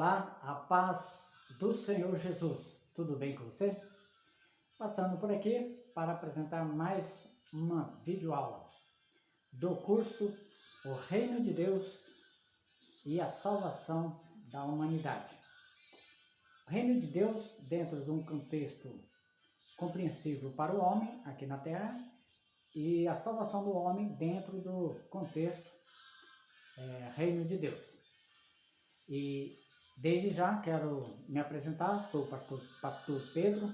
Olá, a paz do Senhor Jesus. Tudo bem com você? Passando por aqui para apresentar mais uma videoaula do curso O Reino de Deus e a Salvação da Humanidade. O Reino de Deus dentro de um contexto compreensível para o homem aqui na Terra e a salvação do homem dentro do contexto Reino de Deus. E desde já quero me apresentar, sou o pastor Pedro,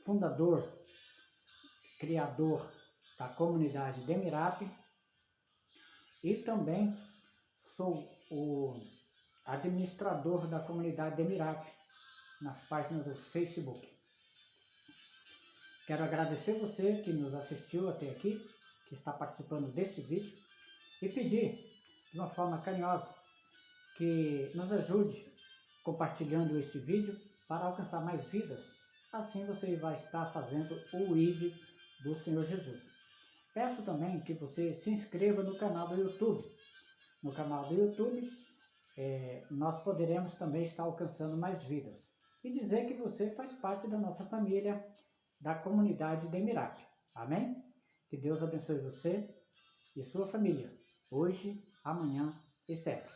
fundador, criador da comunidade Demirape e também sou o administrador da comunidade Demirape nas páginas do Facebook. Quero agradecer você que nos assistiu até aqui, que está participando desse vídeo e pedir de uma forma carinhosa que nos ajude compartilhando esse vídeo para alcançar mais vidas. Assim você vai estar fazendo o ID do Senhor Jesus. Peço também que você se inscreva no canal do YouTube. No canal do YouTube nós poderemos também estar alcançando mais vidas. E dizer que você faz parte da nossa família, da comunidade Demirape. Amém? Que Deus abençoe você e sua família, hoje, amanhã e sempre.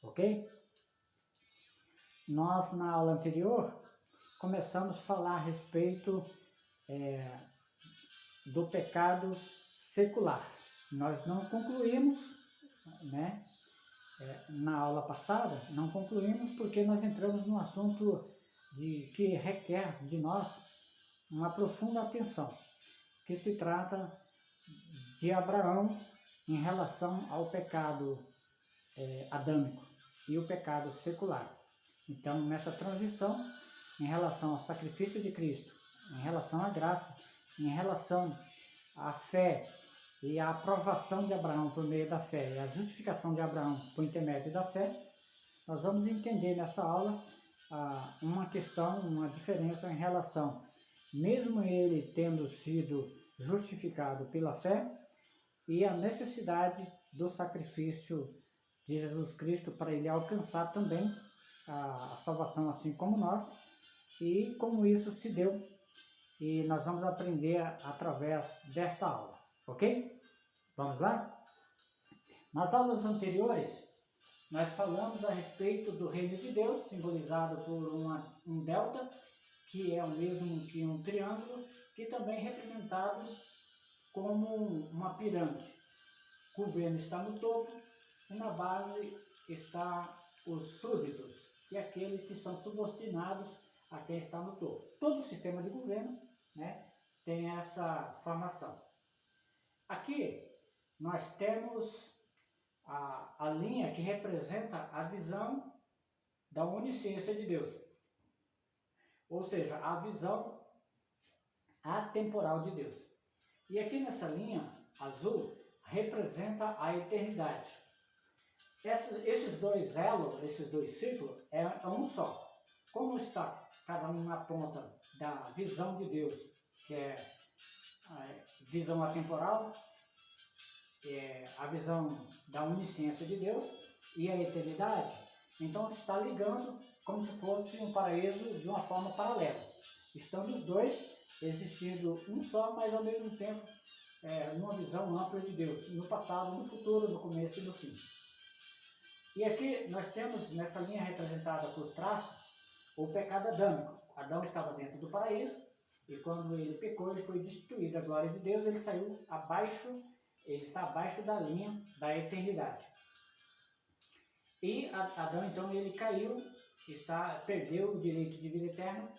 Ok? Nós, na aula anterior, começamos a falar a respeito do pecado secular. Nós não concluímos, né? Na aula passada, não concluímos porque nós entramos num assunto que requer de nós uma profunda atenção, que se trata de Abraão em relação ao pecado adâmico e o pecado secular. Então, nessa transição, em relação ao sacrifício de Cristo, em relação à graça, em relação à fé e à aprovação de Abraão por meio da fé e a justificação de Abraão por intermédio da fé, nós vamos entender nesta aula uma questão, uma diferença em relação, mesmo ele tendo sido justificado pela fé, e a necessidade do sacrifício de Jesus Cristo para ele alcançar também a salvação assim como nós, e como isso se deu, e nós vamos aprender através desta aula, ok? Vamos lá? Nas aulas anteriores, nós falamos a respeito do reino de Deus, simbolizado por um delta, que é o mesmo que um triângulo, que também é representado como uma pirâmide. O governo está no topo e na base está os súditos e aqueles que são subordinados a quem está no topo. Todo o sistema de governo, né, tem essa formação. Aqui nós temos a linha que representa a visão da onisciência de Deus, ou seja, a visão atemporal de Deus. E aqui nessa linha azul representa a eternidade. Esses dois elos, esses dois círculos, é um só. Como está cada um na ponta da visão de Deus, que é a visão atemporal, a visão da onisciência de Deus e a eternidade, então está ligando como se fosse um paraíso de uma forma paralela. Estando os dois existindo um só, mas ao mesmo tempo numa visão ampla de Deus, no passado, no futuro, no começo e no fim. E aqui nós temos nessa linha representada por traços o pecado adâmico. Adão estava dentro do paraíso e quando ele pecou, ele foi destituído da glória de Deus, ele saiu abaixo, ele está abaixo da linha da eternidade. E Adão então ele caiu, perdeu o direito de vida eterna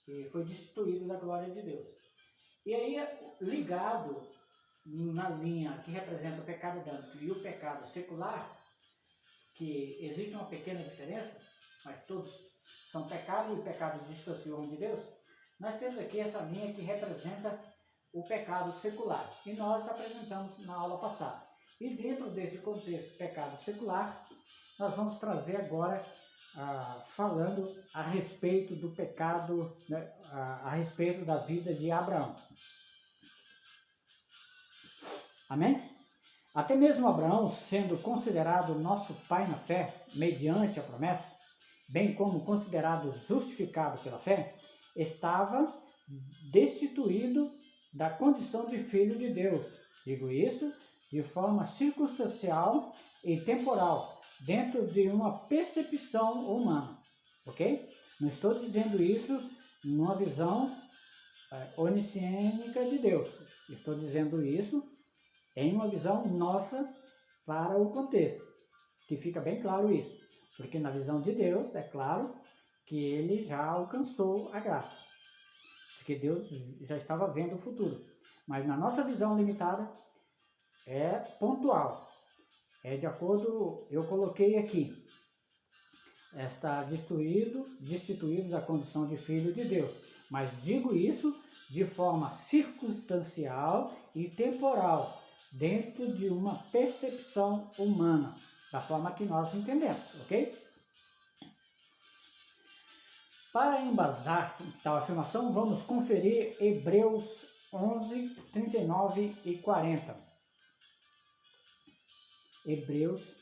e foi destituído da glória de Deus. E aí, ligado na linha que representa o pecado adâmico e o pecado secular, que existe uma pequena diferença, mas todos são pecado e o pecado distorce o homem de Deus, nós temos aqui essa linha que representa o pecado secular, e nós apresentamos na aula passada. E dentro desse contexto pecado secular, nós vamos trazer agora, falando a respeito do pecado, né, a respeito da vida de Abraão. Amém? Até mesmo Abraão, sendo considerado nosso pai na fé, mediante a promessa, bem como considerado justificado pela fé, estava destituído da condição de filho de Deus. Digo isso de forma circunstancial e temporal, dentro de uma percepção humana, ok? Não estou dizendo isso numa visão onisciênica de Deus. Estou dizendo isso em uma visão nossa para o contexto, que fica bem claro isso. Porque na visão de Deus, é claro que ele já alcançou a graça. Porque Deus já estava vendo o futuro. Mas na nossa visão limitada, é pontual. É de acordo, eu coloquei aqui, está destituído da condição de filho de Deus. Mas digo isso de forma circunstancial e temporal, dentro de uma percepção humana, da forma que nós entendemos, ok? Para embasar tal afirmação, vamos conferir Hebreus 11, 39 e 40. Hebreus,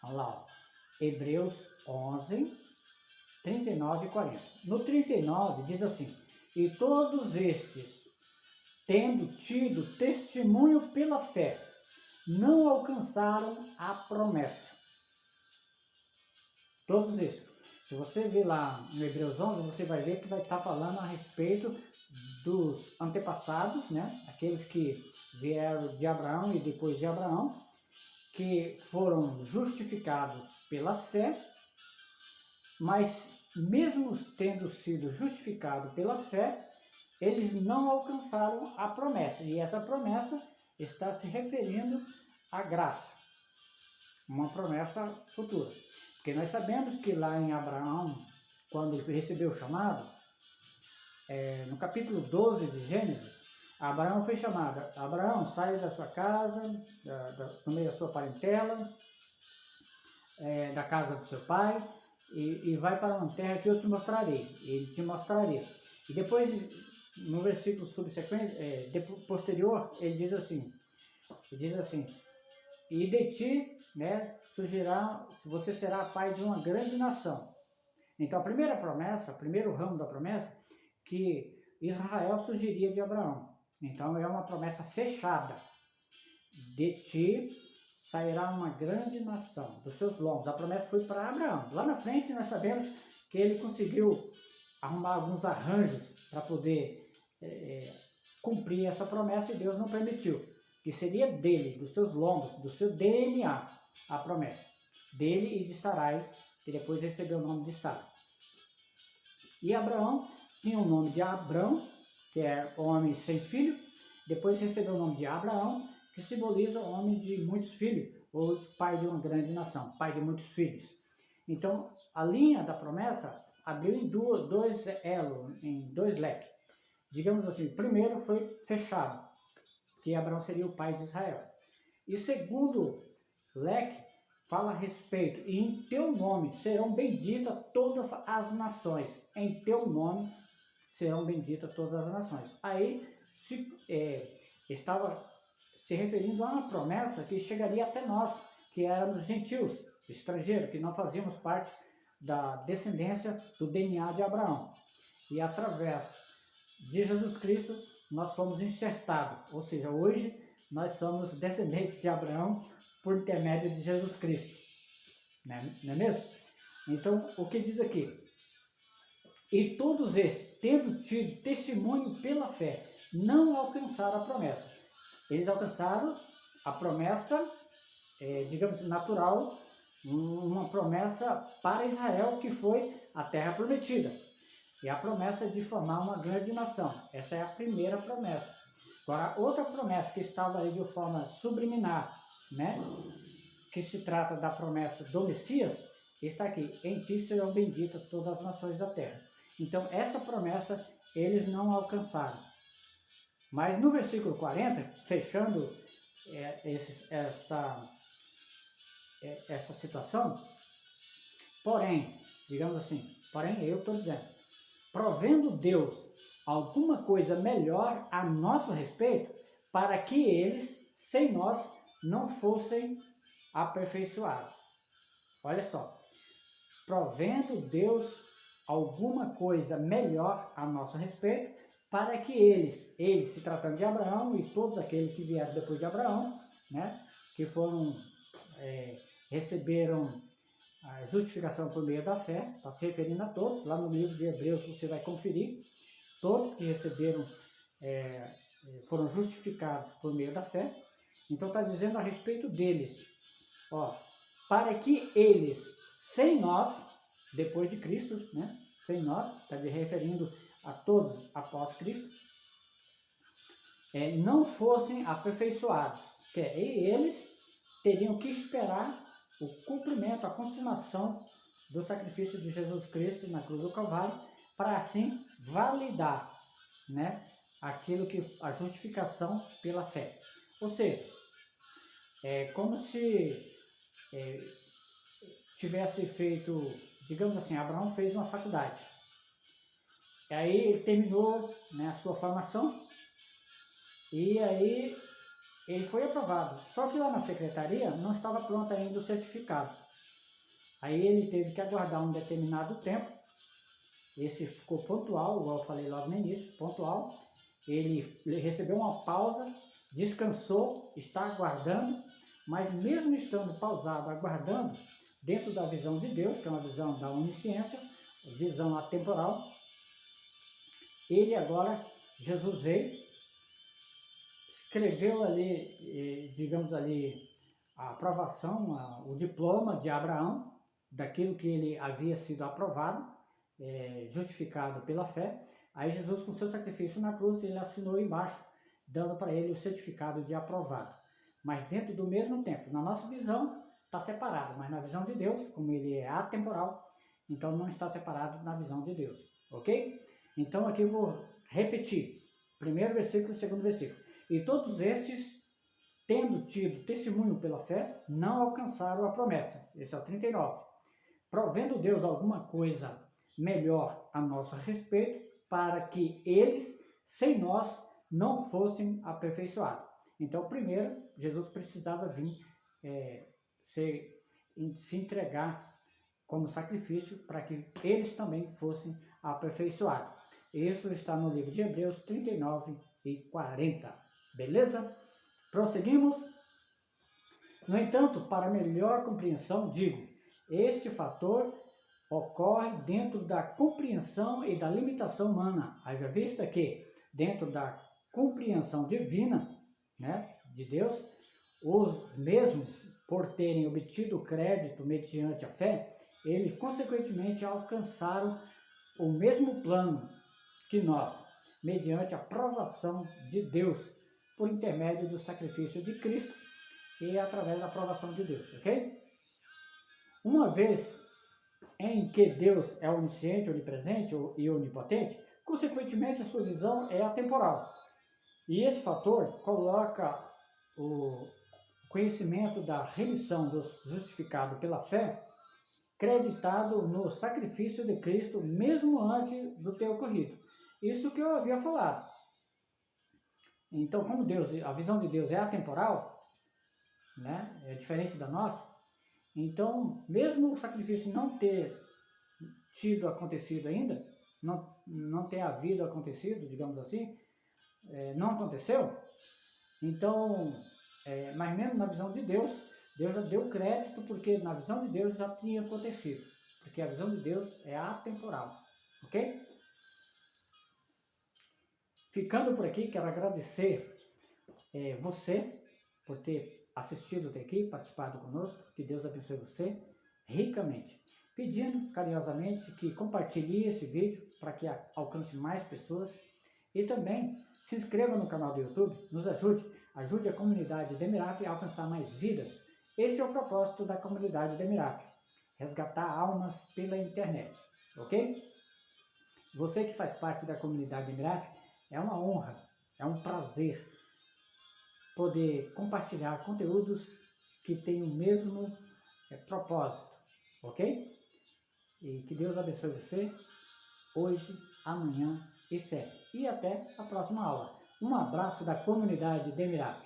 olha lá, ó. Hebreus 11, 39 e 40. No 39 diz assim: e todos estes, tendo tido testemunho pela fé, não alcançaram a promessa. Todos estes. Se você ver lá no Hebreus 11, você vai ver que vai estar falando a respeito dos antepassados, né? Aqueles que vieram de Abraão e depois de Abraão, que foram justificados pela fé, mas mesmo tendo sido justificados pela fé, eles não alcançaram a promessa. E essa promessa está se referindo à graça, uma promessa futura. Porque nós sabemos que lá em Abraão, quando ele recebeu o chamado, no capítulo 12 de Gênesis, Abraão foi chamado: Abraão, saia da sua casa, no meio da sua parentela, da casa do seu pai, e vai para uma terra que eu te mostrarei. Ele te mostraria. E depois, no versículo subsequente, posterior, ele diz assim, e de ti, né, surgirá, você será pai de uma grande nação. Então a primeira promessa, o primeiro ramo da promessa, que Israel surgiria de Abraão. Então é uma promessa fechada. De ti sairá uma grande nação, dos seus lombos. A promessa foi para Abraão. Lá na frente nós sabemos que ele conseguiu arrumar alguns arranjos para poder cumprir essa promessa, e Deus não permitiu. Que seria dele, dos seus lombos, do seu DNA, a promessa. Dele e de Sarai, que depois recebeu o nome de Sara. E Abraão tinha o nome de Abrão, que é homem sem filho. Depois recebeu o nome de Abraão, que simboliza o homem de muitos filhos, ou pai de uma grande nação, pai de muitos filhos. Então, a linha da promessa abriu em dois elos, em dois leques. Digamos assim, o primeiro foi fechado, que Abraão seria o pai de Israel. E o segundo leque fala a respeito: e em teu nome serão benditas todas as nações. Em teu nome serão benditas todas as nações. Aí estava se referindo a uma promessa que chegaria até nós, que éramos gentios, estrangeiros, que não fazíamos parte da descendência do DNA de Abraão. E através de Jesus Cristo nós fomos enxertados, ou seja, hoje nós somos descendentes de Abraão por intermédio de Jesus Cristo, né? Não é mesmo? Então, o que diz aqui? E todos estes, tendo tido testemunho pela fé, não alcançaram a promessa. Eles alcançaram a promessa, digamos, natural, uma promessa para Israel, que foi a terra prometida. E a promessa de formar uma grande nação. Essa é a primeira promessa. Agora, outra promessa que estava ali de forma subliminar, né? Que se trata da promessa do Messias, está aqui: em ti serão benditas todas as nações da terra. Então, essa promessa eles não alcançaram. Mas no versículo 40, fechando essa situação, porém, digamos assim, eu estou dizendo, provendo Deus alguma coisa melhor a nosso respeito, para que eles, sem nós, não fossem aperfeiçoados. Olha só, provendo Deus alguma coisa melhor a nosso respeito, para que eles se tratando de Abraão e todos aqueles que vieram depois de Abraão, né, que foram, receberam a justificação por meio da fé, está se referindo a todos, lá no livro de Hebreus você vai conferir, todos que receberam, foram justificados por meio da fé. Então está dizendo a respeito deles, ó, para que eles, sem nós, depois de Cristo, né, sem nós, está se referindo a todos após Cristo, não fossem aperfeiçoados, que eles teriam que esperar o cumprimento, a consumação do sacrifício de Jesus Cristo na cruz do Calvário, para assim validar, né, aquilo que a justificação pela fé. Ou seja, é como se tivesse feito, digamos assim, Abraão fez uma faculdade. E aí ele terminou, né, a sua formação e aí ele foi aprovado. Só que lá na secretaria não estava pronto ainda o certificado. Aí ele teve que aguardar um determinado tempo. Esse ficou pontual, igual eu falei logo no início, pontual. Ele recebeu uma pausa, descansou, está aguardando, mas mesmo estando pausado, aguardando, dentro da visão de Deus, que é uma visão da onisciência, visão atemporal, ele agora, Jesus veio, escreveu ali, digamos ali, a aprovação, o diploma de Abraão, daquilo que ele havia sido aprovado, justificado pela fé. Aí Jesus, com seu sacrifício na cruz, ele assinou embaixo, dando para ele o certificado de aprovado. Mas dentro do mesmo tempo, na nossa visão, está separado, mas na visão de Deus, como ele é atemporal, então não está separado na visão de Deus, ok? Então aqui eu vou repetir, primeiro versículo e segundo versículo. E todos estes, tendo tido testemunho pela fé, não alcançaram a promessa. Esse é o 39. Provendo Deus alguma coisa melhor a nosso respeito, para que eles, sem nós, não fossem aperfeiçoados. Então, primeiro, Jesus precisava vir se entregar como sacrifício para que eles também fossem aperfeiçoados. Isso está no livro de Hebreus 39 e 40. Beleza? Prosseguimos? No entanto, para melhor compreensão, digo, este fator ocorre dentro da compreensão e da limitação humana. Haja vista que, dentro da compreensão divina, né, de Deus, os mesmos, por terem obtido o crédito mediante a fé, eles consequentemente alcançaram o mesmo plano que nós, mediante a aprovação de Deus, por intermédio do sacrifício de Cristo e através da aprovação de Deus, ok? Uma vez em que Deus é onisciente, onipresente e onipotente, consequentemente a sua visão é atemporal. E esse fator coloca o conhecimento da remissão dos justificados pela fé creditado no sacrifício de Cristo mesmo antes do ter ocorrido. Isso que eu havia falado. Então, como a visão de Deus é atemporal, né, é diferente da nossa, então, mesmo o sacrifício não ter tido acontecido ainda, não ter havido acontecido, digamos assim, não aconteceu, então, mas mesmo na visão de Deus, Deus já deu crédito, porque na visão de Deus já tinha acontecido, porque a visão de Deus é atemporal, ok? Ficando por aqui, quero agradecer você por ter assistido até aqui, participado conosco, que Deus abençoe você ricamente. Pedindo carinhosamente que compartilhe esse vídeo para que alcance mais pessoas e também se inscreva no canal do YouTube, nos ajude a comunidade Demirap a alcançar mais vidas. Este é o propósito da comunidade Demirap, resgatar almas pela internet, ok? Você que faz parte da comunidade Demirap, é uma honra, é um prazer poder compartilhar conteúdos que têm o mesmo propósito, ok? E que Deus abençoe você hoje, amanhã e sempre. E até a próxima aula. Um abraço da comunidade Demirap.